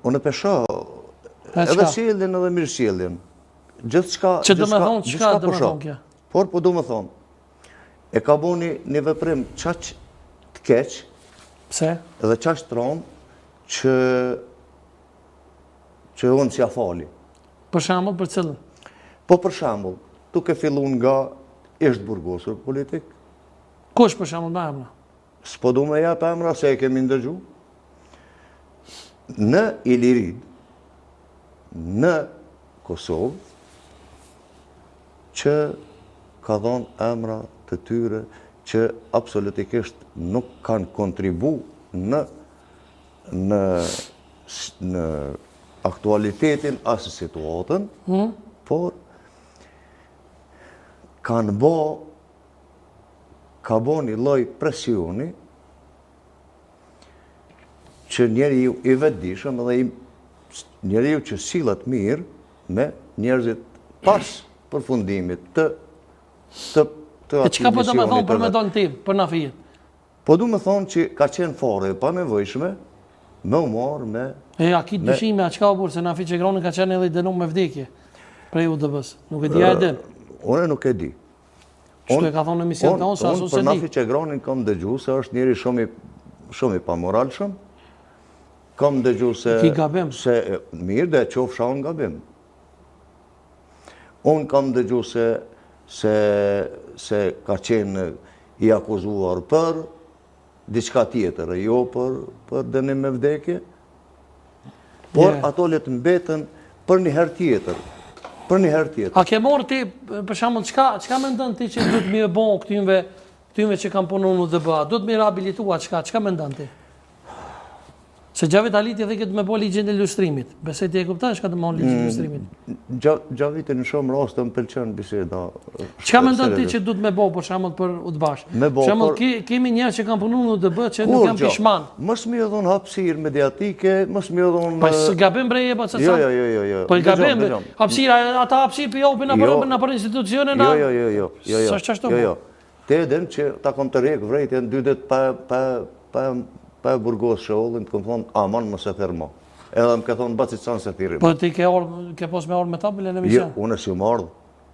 Unë pesha edhe sjelljen edhe mirësjelljen. Gjithçka që do të thonë çka do të thonë kjo. Por po do të thonë, e ka bëni një veprim çaq të keq. Pse? Edhe çaq të rënd që unë s'ja fali. Për shembull për cilën? Po për shembull, duke filluar nga ish burgosur politik. Kush për shembull me emra? S'po du me jap emra se e kemi ndëgju. Në Ilirid, në Kosovë, që ka dhënë emra të tyre që absolutikisht nuk kanë kontribu në aktualitetin asë situatën, por ka bo një lloj presioni që njeriu i vetëdijshëm dhe njeriu që sillet mirë me njerëzit pas përfundimit të E çka po do të thonë për me donë tim, për Nafijet? Po du me thonë që ka qenë fare pa nevojshme me u marrë me... A ki dyshime, a qka o burë, se Nafi Qegroni ka qenë edhe i dënuar me vdekje prej UDB-s. Nuk e di a e din? Unë nuk e di. Shtu e ka thonë në emision të onë, sa asu se di. Unë për Nafi Qegronin kam dëgju se është njeri shumë i pamoralshëm. Kam dëgju se... Ki gabim? Mirë dhe qofsha unë gabim. Unë kam dëgju se ka qenë i akuzuar për diçka tjetër, jo për dënim me vdekje, por ato le të mbeten për një herë tjetër. Për një herë tjetër. A ke morë ti, për shembull, çka mendon ti që duhet më bon këtyve që kanë punuar në UDB? Duhet më rehabilitua çka mendon ti? Se Gjavit Haliti edhe këtë me bo ligjin e ilustrimit. Besoj ti e kupton çka do të bëjë ligjin e ilustrimit. Gjavitin në shumë raste më pëlqen biseda. Çka mendon ti që duhet me bo për shembull për UDBash? Për shembull kemi njerëz që kanë punuar në UDB që nuk janë pishman. Mos më dhon hapësirë mediatike, mos më dhon... Po gabim bre e pa çfarë? Jo. Po gabim, hapësira, ata hapësirë për jopin në institucione na. Jo. Jo. Te edhem që ta kom të rek vrejtjen 2 ditë pa e burgos shëllin, të këmë thonë, aman më se thërmo. Edhe më ke thonë, bacit sanë se thirim. Po ti ke pos me orë me tabile në emision? Jo, unë e si më ardhë.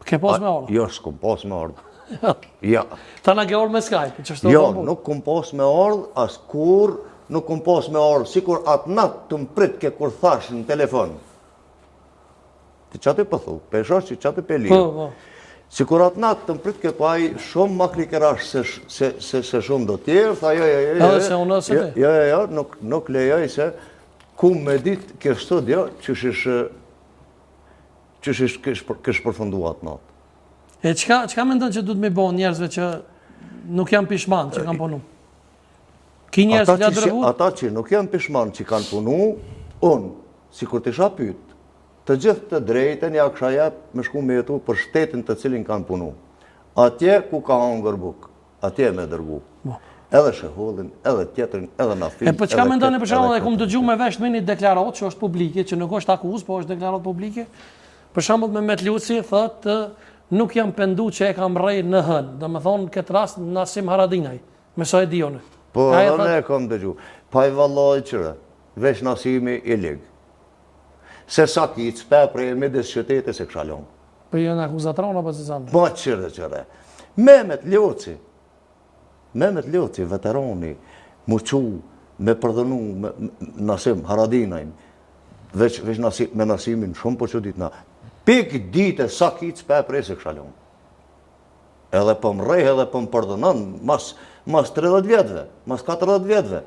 Ke pos me orë? Jo, s'kom pos me ardhë. Ja. Ta na ke orë me Skype? Jo, nuk kom pos me ardhë, as kur nuk kom pos me ardhë, si kur atë natë të më prit ke kur thash në telefon. Ti qatë i pëthu, pe shosh që qatë i pe lirë. Si kur atë natë të më prit ke paj, shumë ma klikerash se shumë do tjerë, tha jo, nuk lejoj se ku me dit kjo studio që shish kësh përfundu atë natë. E qka me ndonë që du të me bo njerëzve që nuk janë pishman që kanë punu? Ki njerëz të la dërgu? Ata që nuk janë pishman që kanë punu, unë, si kur të isha pyt, të gjithë të drejten ja kësha jep me shku me jetu për shtetin të cilin kanë punu. Atje ku ka hangër buk, atje me dërgu. Edhe Shehullin, edhe tjetërin, edhe Nafin. E për çka me ndoni për shembull, e kum dëgju me vesh me një deklarat që është publike, që nuk është akuz, po është deklarat publike. Për shembull me Metluci thotë nuk jam pendu që e kam rrej në hën. Do me thonë këtë rast Nasim Haradinaj, me sa e dione. Po edhe ne e kam dëgju. Pa i vallaj qëre, vesh Nasimi i ligë. Se sa kitë, pe prej e midis qytetit se këshalon. Për jënë akuzatron apo se zanë? Ma qëre. Mehmet Ljoci, veterani, muqu, me përdhënu, Nasim Haradinajn, veç me Nasimin shumë po që ditë na, pik dite sa kitë, pe prej se këshalon. Edhe për më rej, edhe për më përdhënën, mas 30 vjetëve, mas 40 vjetëve.